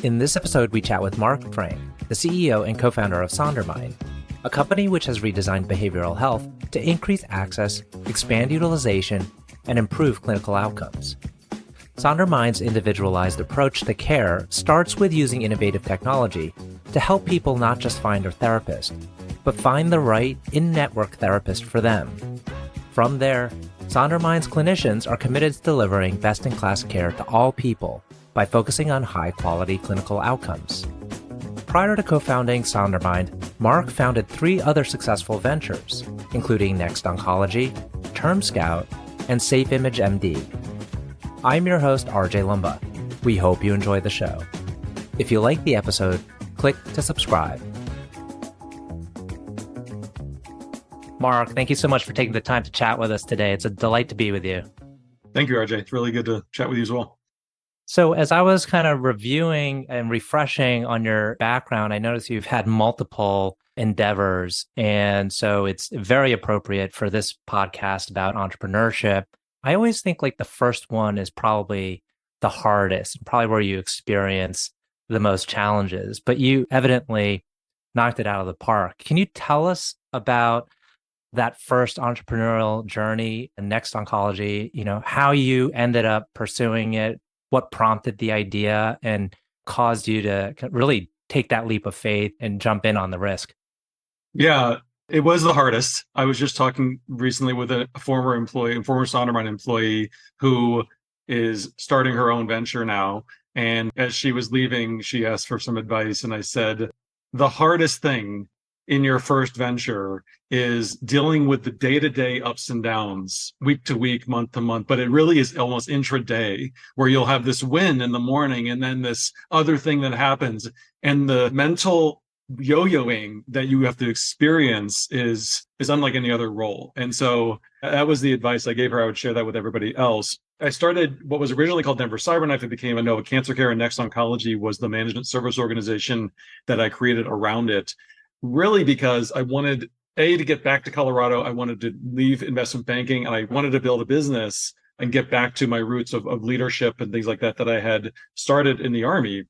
In this episode, we chat with Mark Frame, the CEO and co-founder of SonderMind, a company which has redesigned behavioral health to increase access, expand utilization, and improve clinical outcomes. SonderMind's individualized approach to care starts with using innovative technology to help people not just find a therapist, but find the right in-network therapist for them. From there, SonderMind's clinicians are committed to delivering best-in-class care to all people by focusing on high-quality clinical outcomes. Prior to co-founding SonderMind, Mark founded 3 other successful ventures, including Next Oncology, TermScout, and SafeImageMD. I'm your host, RJ Lumba. We hope you enjoy the show. If you like the episode, click to subscribe. Mark, thank you so much for taking the time to chat with us today. It's a delight to be with you. Thank you, RJ. It's really good to chat with you as well. So as I was kind of reviewing and refreshing on your background, I noticed you've had multiple endeavors. And so it's very appropriate for this podcast about entrepreneurship. I always think like the first one is probably the hardest, probably where you experience the most challenges, but you evidently knocked it out of the park. Can you tell us about that first entrepreneurial journey and Next Oncology, how you ended up pursuing it, what prompted the idea and caused you to really take that leap of faith and jump in on the risk? Yeah, it was the hardest. I was just talking recently with a former SonderMind employee who is starting her own venture now. And as she was leaving, she asked for some advice. And I said, the hardest thing in your first venture is dealing with the day-to-day ups and downs, week to week, month to month, but it really is almost intraday where you'll have this win in the morning and then this other thing that happens. And the mental yo-yoing that you have to experience is unlike any other role. And so that was the advice I gave her. I would share that with everybody else. I started what was originally called Denver CyberKnife. It became Innova Cancer Care, and Next Oncology was the management service organization that I created around it. Really because I wanted, to get back to Colorado. I wanted to leave investment banking, and I wanted to build a business and get back to my roots of leadership and things like that I had started in the Army.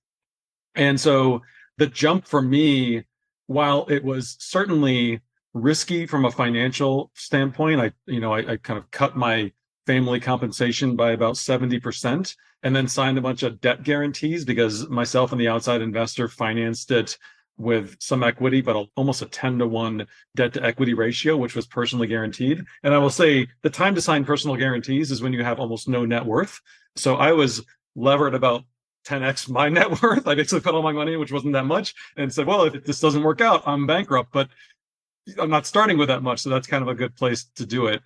And so the jump for me, while it was certainly risky from a financial standpoint, I kind of cut my family compensation by about 70% and then signed a bunch of debt guarantees because myself and the outside investor financed it with some equity, but almost a 10-to-1 debt to equity ratio, which was personally guaranteed. And I will say the time to sign personal guarantees is when you have almost no net worth. So I was levered about 10x my net worth. I basically put all my money, which wasn't that much, and said, well, if this doesn't work out, I'm bankrupt, but I'm not starting with that much. So that's kind of a good place to do it.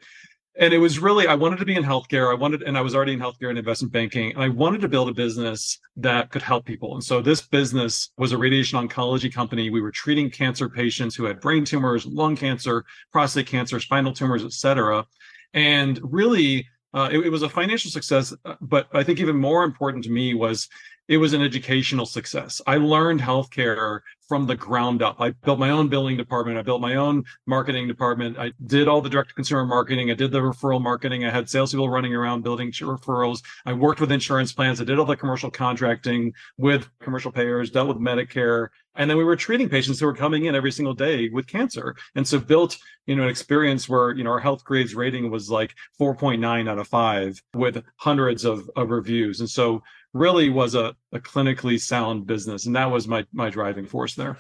And it was really, I wanted to be in healthcare. I was already in healthcare and investment banking. And I wanted to build a business that could help people. And so this business was a radiation oncology company. We were treating cancer patients who had brain tumors, lung cancer, prostate cancer, spinal tumors, et cetera. And really, it was a financial success. But I think even more important to me was it was an educational success. I learned healthcare from the ground up. I built my own billing department. I built my own marketing department. I did all the direct-to-consumer marketing. I did the referral marketing. I had salespeople running around building referrals. I worked with insurance plans. I did all the commercial contracting with commercial payers, dealt with Medicare. And then we were treating patients who were coming in every single day with cancer. And so built, an experience where, our health grades rating was like 4.9 out of 5 with hundreds of reviews. And so really was a clinically sound business. And that was my driving force there.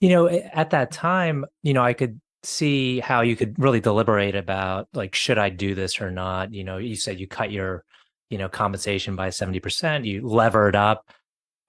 At that time, I could see how you could really deliberate about like, should I do this or not? You said you cut your, compensation by 70%, you levered up.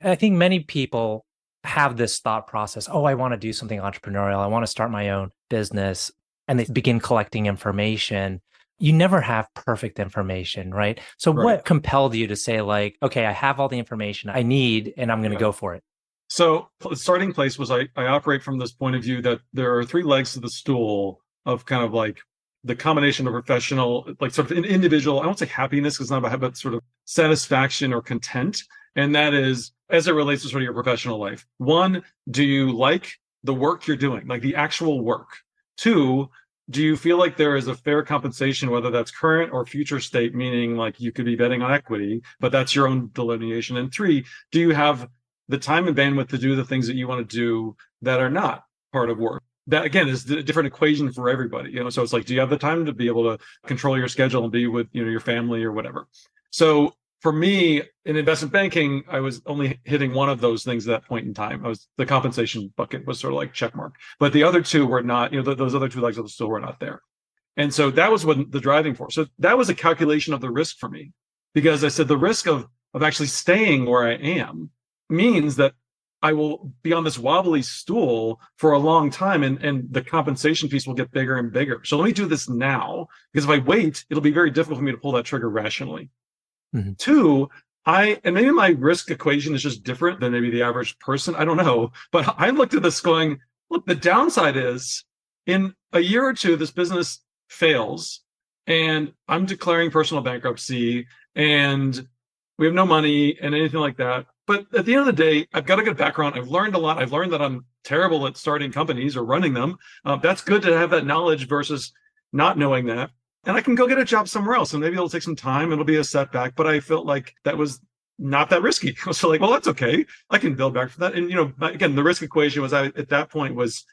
I think many people have this thought process. Oh, I want to do something entrepreneurial. I want to start my own business. And they begin collecting information. You never have perfect information, right? So Right. What compelled you to say like, okay, I have all the information I need and I'm going to go for it? So the starting place was I operate from this point of view that there are 3 legs to the stool of kind of like the combination of professional, like sort of an individual, I won't say happiness because it's not about, but sort of satisfaction or content. And that is as it relates to sort of your professional life. 1, do you like the work you're doing, like the actual work? 2, do you feel like there is a fair compensation, whether that's current or future state, meaning like you could be betting on equity, but that's your own delineation? And 3, do you have the time and bandwidth to do the things that you want to do that are not part of work. That again is a different equation for everybody. So it's like, do you have the time to be able to control your schedule and be with your family or whatever? So for me, in investment banking, I was only hitting one of those things at that point in time. The compensation bucket was sort of like check mark, but the other two were not. Those other two legs still were not there. And so that was what the driving force. So that was a calculation of the risk for me, because I said the risk of actually staying where I am means that I will be on this wobbly stool for a long time, and the compensation piece will get bigger and bigger. So let me do this now, because if I wait, it'll be very difficult for me to pull that trigger rationally. Mm-hmm. Two, and maybe my risk equation is just different than maybe the average person. I don't know. But I looked at this going, look, the downside is in a year or two, this business fails and I'm declaring personal bankruptcy and we have no money and anything like that. But at the end of the day, I've got a good background. I've learned a lot. I've learned that I'm terrible at starting companies or running them. That's good to have that knowledge versus not knowing that. And I can go get a job somewhere else. And maybe it'll take some time. It'll be a setback. But I felt like that was not that risky. I was like, well, that's okay. I can build back from that. And, again, the risk equation was at that point was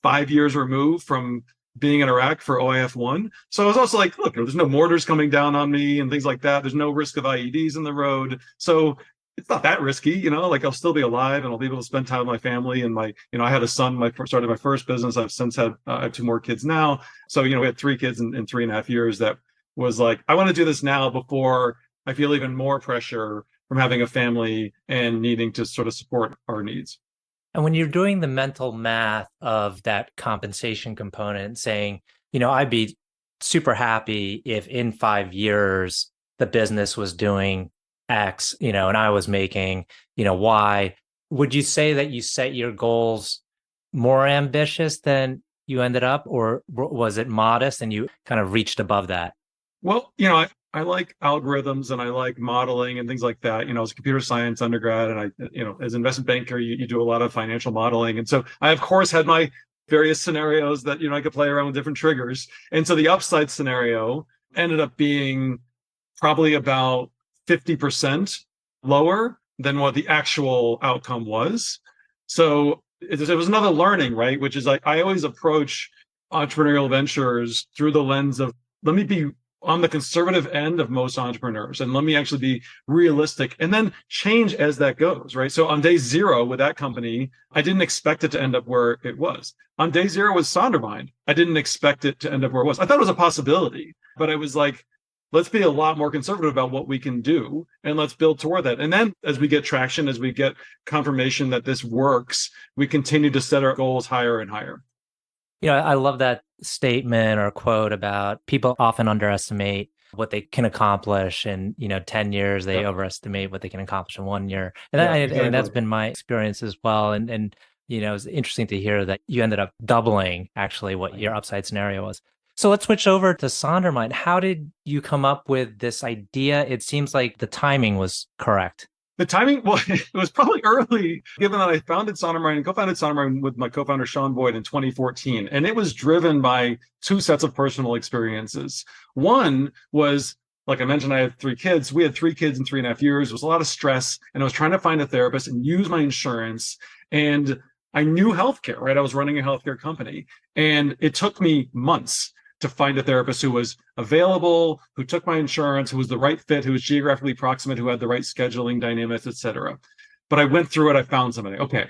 5 years removed from being in Iraq for OIF1. So I was also like, look, there's no mortars coming down on me and things like that. There's no risk of IEDs in the road. So it's not that risky, like I'll still be alive and I'll be able to spend time with my family. And I had a son, started my first business. I've since had, I have 2 more kids now. So, we had 3 kids in 3.5 years. That was like, I want to do this now before I feel even more pressure from having a family and needing to sort of support our needs. And when you're doing the mental math of that compensation component, saying, I'd be super happy if in 5 years the business was doing X, and I was making, Y, would you say that you set your goals more ambitious than you ended up, or was it modest and you kind of reached above that? Well, I like algorithms and I like modeling and things like that. I was a computer science undergrad, and I, as an investment banker, you do a lot of financial modeling. And so I, of course, had my various scenarios that, I could play around with different triggers. And so the upside scenario ended up being probably about 50% lower than what the actual outcome was. So it was another learning, right? Which is like, I always approach entrepreneurial ventures through the lens of, let me be on the conservative end of most entrepreneurs, and let me actually be realistic and then change as that goes, right? So on day 0 with that company, I didn't expect it to end up where it was. On day 0 with SonderMind, I didn't expect it to end up where it was. I thought it was a possibility, but I was like, let's be a lot more conservative about what we can do and let's build toward that. And then as we get traction, as we get confirmation that this works, we continue to set our goals higher and higher. I love that statement or quote about people often underestimate what they can accomplish in 10 years. They overestimate what they can accomplish in 1 year. And, exactly. And that's been my experience as well. And it's interesting to hear that you ended up doubling actually what your upside scenario was. So let's switch over to SonderMind. How did you come up with this idea? It seems like the timing was correct. The timing, well, it was probably early, given that I founded SonderMind and co-founded SonderMind with my co-founder, Sean Boyd, in 2014. And it was driven by 2 sets of personal experiences. One was, like I mentioned, I had 3 kids. We had 3 kids in 3.5 years. It was a lot of stress. And I was trying to find a therapist and use my insurance. And I knew healthcare, right? I was running a healthcare company. And it took me months to find a therapist who was available, who took my insurance, who was the right fit, who was geographically proximate, who had the right scheduling dynamics, et cetera. But I went through it. I found somebody. Okay.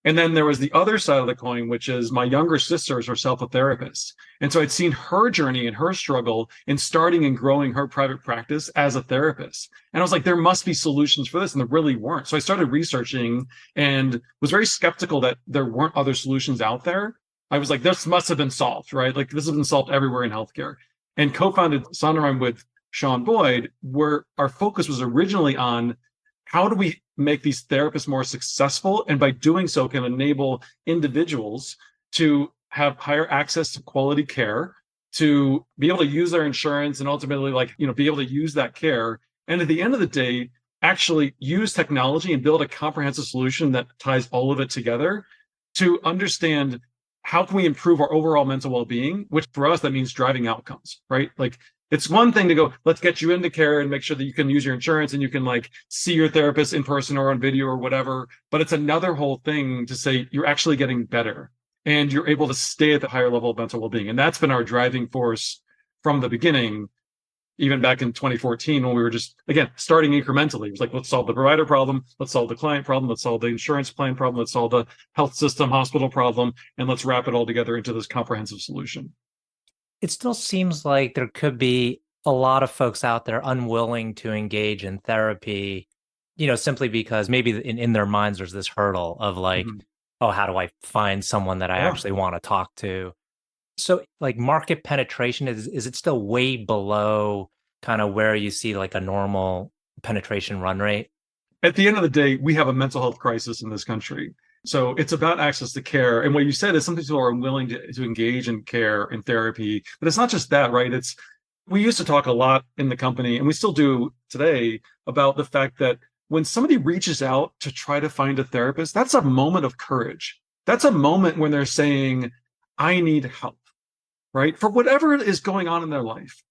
And then there was the other side of the coin, which is my younger sister is herself a therapist. And so I'd seen her journey and her struggle in starting and growing her private practice as a therapist. And I was like, there must be solutions for this. And there really weren't. So I started researching and was very skeptical that there weren't other solutions out there. I was like, this must have been solved, right? Like this has been solved everywhere in healthcare. And co-founded SonderMind with Sean Boyd, where our focus was originally on how do we make these therapists more successful? And by doing so can enable individuals to have higher access to quality care, to be able to use their insurance and ultimately be able to use that care. And at the end of the day, actually use technology and build a comprehensive solution that ties all of it together to understand how can we improve our overall mental well-being, which for us, that means driving outcomes, right? Like It's one thing to go, let's get you into care and make sure that you can use your insurance and you can like see your therapist in person or on video or whatever. But it's another whole thing to say you're actually getting better and you're able to stay at the higher level of mental well-being. And that's been our driving force from the beginning, even back in 2014, when we were just, again, starting incrementally. It was like, let's solve the provider problem, let's solve the client problem, let's solve the insurance plan problem, let's solve the health system hospital problem, and let's wrap it all together into this comprehensive solution. It still seems like there could be a lot of folks out there unwilling to engage in therapy, simply because maybe in their minds there's this hurdle of like, oh, how do I find someone that I actually want to talk to? So like market penetration, is it still way below kind of where you see like a normal penetration run rate? At the end of the day, we have a mental health crisis in this country. So it's about access to care. And what you said is some people are unwilling to engage in care and therapy. But it's not just that, right? We used to talk a lot in the company, and we still do today, about the fact that when somebody reaches out to try to find a therapist, that's a moment of courage. That's a moment when they're saying, I need help, right? For whatever is going on in their life.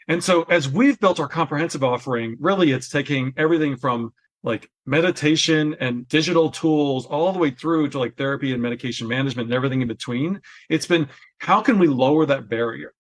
And so as we've built our comprehensive offering, really it's taking everything from like meditation and digital tools all the way through to like therapy and medication management and everything in between. It's been, how can we lower that barrier?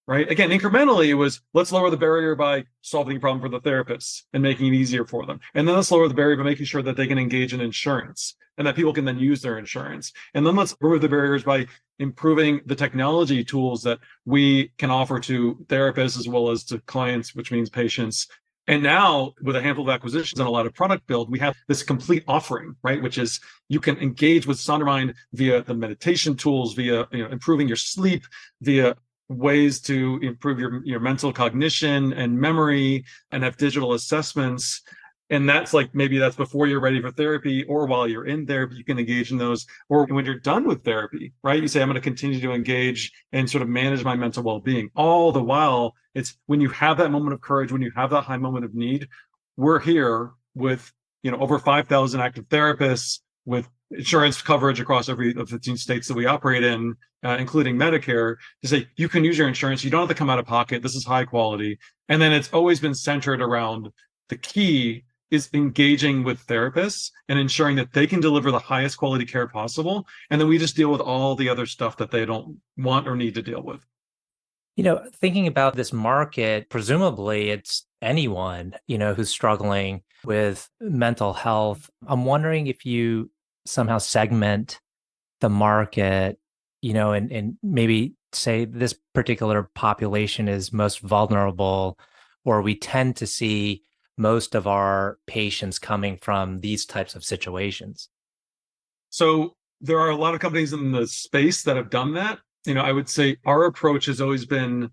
Right? Again, incrementally, it was, let's lower the barrier by solving the problem for the therapists and making it easier for them. And then let's lower the barrier by making sure that they can engage in insurance and that people can then use their insurance. And then let's remove the barriers by improving the technology tools that we can offer to therapists as well as to clients, which means patients. And now with a handful of acquisitions and a lot of product build, we have this complete offering, right? Which is you can engage with SonderMind via the meditation tools, via improving your sleep, via ways to improve your mental cognition and memory, and have digital assessments. And that's like, maybe that's before you're ready for therapy, or while you're in therapy, you can engage in those, or when you're done with therapy, right? You say, I'm going to continue to engage and sort of manage my mental well-being. All the while, it's when you have that moment of courage, when you have that high moment of need, we're here with, over 5,000 active therapists, with insurance coverage across every of the 15 states that we operate in, including Medicare, to say, you can use your insurance. You don't have to come out of pocket. This is high quality. And then it's always been centered around the key is engaging with therapists and ensuring that they can deliver the highest quality care possible. And then we just deal with all the other stuff that they don't want or need to deal with. Thinking about this market, presumably it's anyone, who's struggling with mental health. I'm wondering if you somehow segment the market, and maybe say this particular population is most vulnerable, or we tend to see most of our patients coming from these types of situations. So there are a lot of companies in the space that have done that. I would say our approach has always been,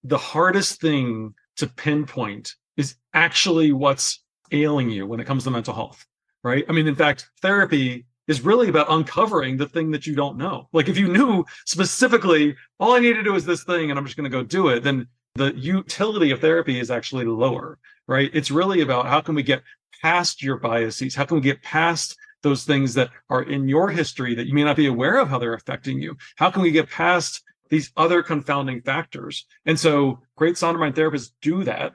the hardest thing to pinpoint is actually what's ailing you when it comes to mental health, right? I mean, in fact, therapy is really about uncovering the thing that you don't know. Like if you knew specifically, all I need to do is this thing and I'm just going to go do it, then the utility of therapy is actually lower, right? It's really about, how can we get past your biases? How can we get past those things that are in your history that you may not be aware of how they're affecting you? How can we get past these other confounding factors? And so great SonderMind therapists do that.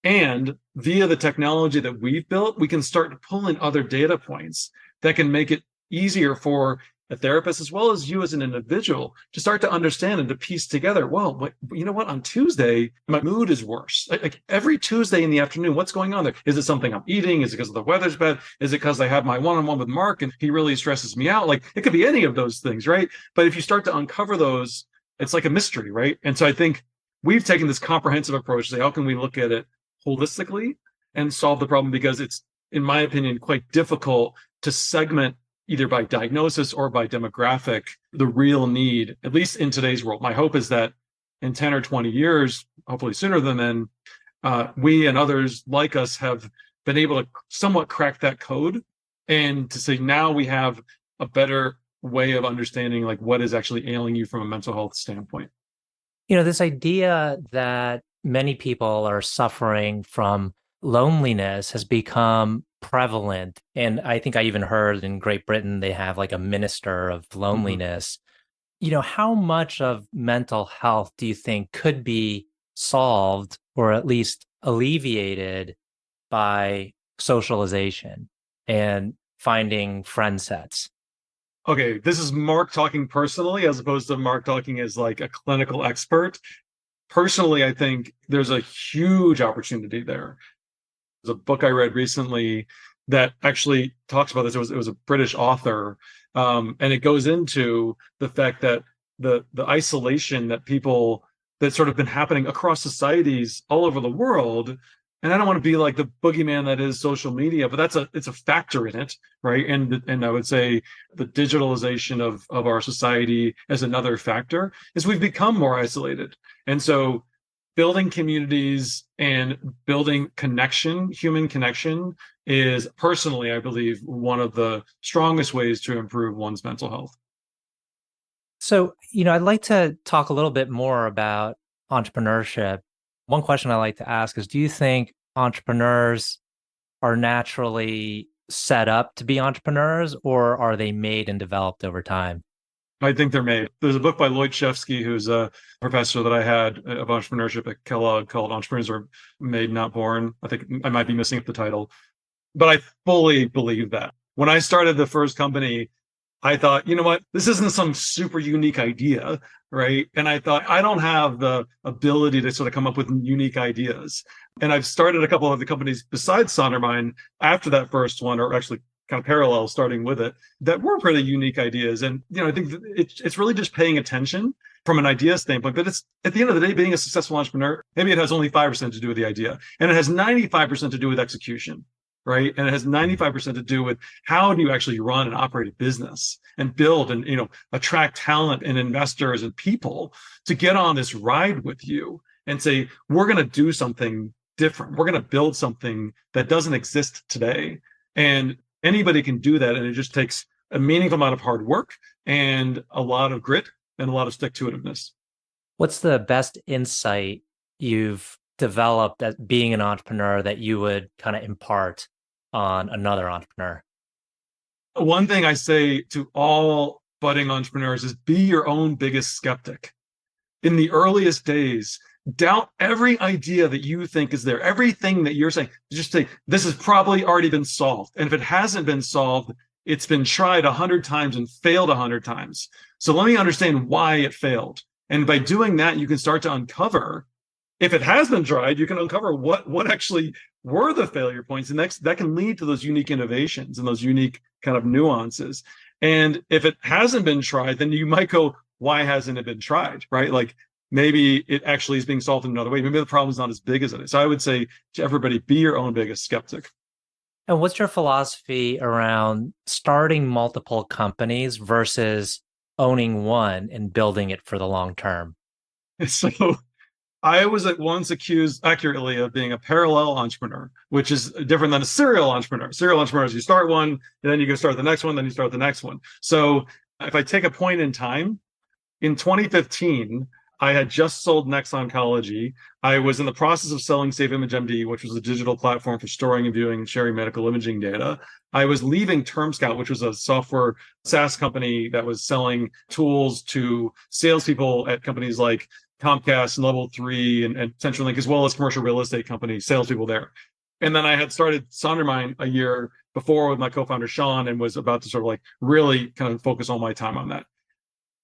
And via the technology that we've built, we can start to pull in other data points that can make it easier for a therapist as well as you as an individual to start to understand and to piece together, well, but you know what, on Tuesday, my mood is worse. Like every Tuesday in the afternoon, what's going on there? Is it something I'm eating? Is it because the weather's bad? Is it because I have my one-on-one with Mark and he really stresses me out? Like it could be any of those things, right? But if you start to uncover those, it's like a mystery, right? And so I think we've taken this comprehensive approach to say, how can we look at it holistically and solve the problem? Because it's, in my opinion, quite difficult to segment either by diagnosis or by demographic, the real need, at least in today's world. My hope is that in 10 or 20 years, hopefully sooner than then, we and others like us have been able to somewhat crack that code, and to say now we have a better way of understanding like what is actually ailing you from a mental health standpoint. This idea that many people are suffering from loneliness has become prevalent. And I think I even heard in Great Britain, they have like a minister of loneliness. How much of mental health do you think could be solved or at least alleviated by socialization and finding friend sets? Okay, this is Mark talking personally as opposed to Mark talking as like a clinical expert. Personally, I think there's a huge opportunity there. There's a book I read recently that actually talks about this. It was a British author, and it goes into the fact that the isolation that people that's sort of been happening across societies all over the world. And I don't want to be like the boogeyman that is social media, but it's a factor in it, right? And I would say the digitalization of our society as another factor is we've become more isolated. And so building communities and building connection, human connection, is personally, I believe, one of the strongest ways to improve one's mental health. So, I'd like to talk a little bit more about entrepreneurship. One question I like to ask is, do you think entrepreneurs are naturally set up to be entrepreneurs, or are they made and developed over time? I think they're made. There's a book by Lloyd Shevsky, who's a professor that I had of entrepreneurship at Kellogg called Entrepreneurs Are Made, Not Born. I think I might be missing up the title, but I fully believe that. When I started the first company, I thought, you know what, this isn't some super unique idea, right? And I thought, I don't have the ability to sort of come up with unique ideas. And I've started a couple of the companies besides SonderMind after that first one, or actually kind of parallel starting with it, that were pretty unique ideas. And, I think it's really just paying attention from an idea standpoint. But it's at the end of the day, being a successful entrepreneur, maybe it has only 5% to do with the idea, and it has 95% to do with execution. Right. And it has 95% to do with how do you actually run and operate a business and build and, attract talent and investors and people to get on this ride with you and say, we're going to do something different. We're going to build something that doesn't exist today. And anybody can do that. And it just takes a meaningful amount of hard work and a lot of grit and a lot of stick-to-itiveness. What's the best insight you've developed as being an entrepreneur that you would kind of impart on another entrepreneur? One thing I say to all budding entrepreneurs is be your own biggest skeptic. In the earliest days, doubt every idea that you think is there. Everything that you're saying, just say, this has probably already been solved. And if it hasn't been solved, it's been tried 100 times and failed 100 times. So let me understand why it failed. And by doing that, you can start to uncover, if it has been tried, you can uncover what actually were the failure points. And that can lead to those unique innovations and those unique kind of nuances. And if it hasn't been tried, then you might go, why hasn't it been tried? Right? Like maybe it actually is being solved in another way. Maybe the problem's not as big as it is. So I would say to everybody, be your own biggest skeptic. And what's your philosophy around starting multiple companies versus owning one and building it for the long term? So I was at once accused accurately of being a parallel entrepreneur, which is different than a serial entrepreneur. Serial entrepreneurs, you start one, and then you go start the next one, then you start the next one. So if I take a point in time, in 2015, I had just sold Next Oncology. I was in the process of selling SafeImageMD, which was a digital platform for storing and viewing and sharing medical imaging data. I was leaving TermScout, which was a software SaaS company that was selling tools to salespeople at companies like Comcast and Level 3 and CenturyLink, as well as commercial real estate companies, salespeople there. And then I had started SonderMind a year before with my co-founder, Sean, and was about to sort of like really kind of focus all my time on that.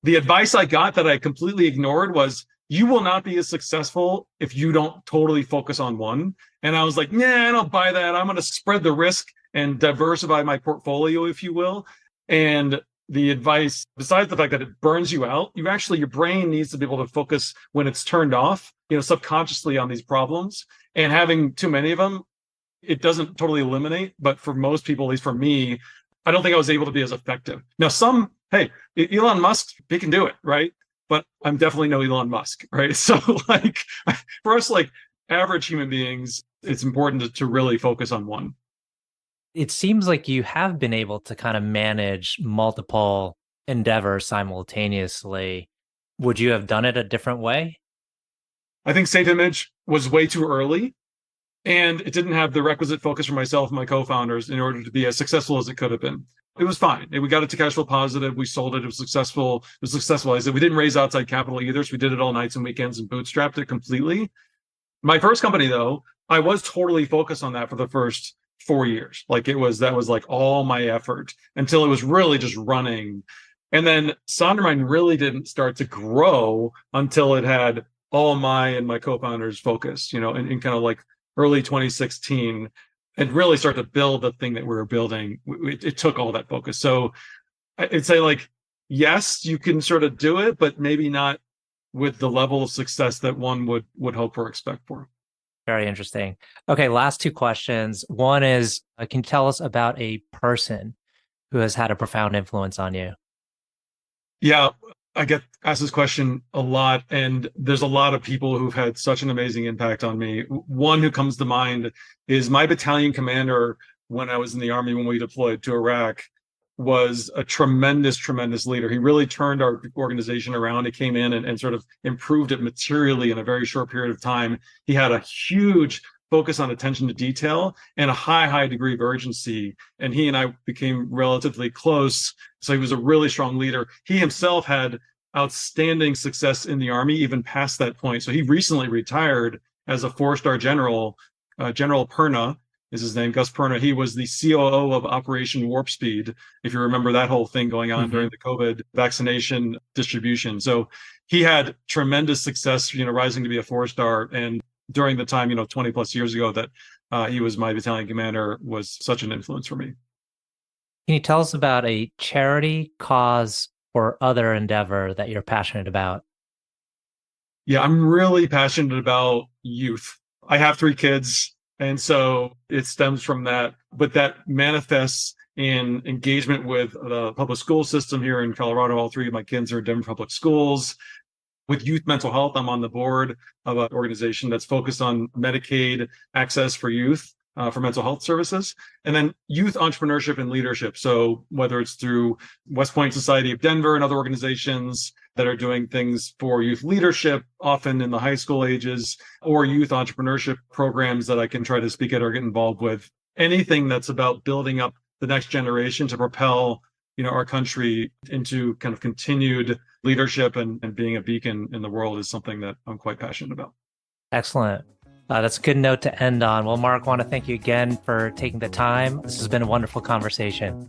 The advice I got that I completely ignored was, you will not be as successful if you don't totally focus on one. And I was like, I don't buy that. I'm going to spread the risk and diversify my portfolio, if you will. And the advice, besides the fact that it burns you out, your brain needs to be able to focus when it's turned off, subconsciously on these problems. And having too many of them, it doesn't totally eliminate. But for most people, at least for me, I don't think I was able to be as effective. Now, hey, Elon Musk, he can do it, right? But I'm definitely no Elon Musk, right? So like for us, like average human beings, it's important to really focus on one. It seems like you have been able to kind of manage multiple endeavors simultaneously. Would you have done it a different way? I think SafeImage was way too early, and it didn't have the requisite focus for myself and my co-founders in order to be as successful as it could have been. it was fine. We got it to cash flow positive. We sold it. It was successful. It was successful. I said we didn't raise outside capital either. So we did it all nights and weekends and bootstrapped it completely. My first company, though, I was totally focused on that for the first 4 years. Like that was like all my effort until it was really just running. And then SonderMind really didn't start to grow until it had all my and my co-founders focused, in kind of like early 2016, and really start to build the thing that we were building. It took all that focus. So I'd say, like, yes, you can sort of do it, but maybe not with the level of success that one would hope or expect for. Very interesting. Okay, last two questions. One is, can you tell us about a person who has had a profound influence on you? Yeah, I get asked this question a lot, and there's a lot of people who've had such an amazing impact on me. One who comes to mind is my battalion commander when I was in the Army, when we deployed to Iraq, was a tremendous, tremendous leader. He really turned our organization around. He came in and sort of improved it materially in a very short period of time. He had a huge focus on attention to detail and a high degree of urgency. And he and I became relatively close. So he was a really strong leader. He himself had outstanding success in the Army, even past that point. So he recently retired as a 4-star general. General Perna is his name, Gus Perna. He was the COO of Operation Warp Speed, if you remember that whole thing going on during the COVID vaccination distribution. So he had tremendous success, rising to be a 4-star. And during the time, 20 plus years ago that he was my battalion commander, was such an influence for me. Can you tell us about a charity, cause, or other endeavor that you're passionate about? Yeah, I'm really passionate about youth. I have 3 kids, and so it stems from that. But that manifests in engagement with the public school system here in Colorado. All 3 of my kids are in Denver public schools. With youth mental health, I'm on the board of an organization that's focused on Medicaid access for youth for mental health services, and then youth entrepreneurship and leadership. So whether it's through West Point Society of Denver and other organizations that are doing things for youth leadership, often in the high school ages, or youth entrepreneurship programs that I can try to speak at or get involved with, anything that's about building up the next generation to propel our country into kind of continued leadership and being a beacon in the world is something that I'm quite passionate about. Excellent. That's a good note to end on. Well, Mark, I want to thank you again for taking the time. This has been a wonderful conversation.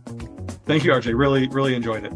Thank you, RJ. Really, really enjoyed it.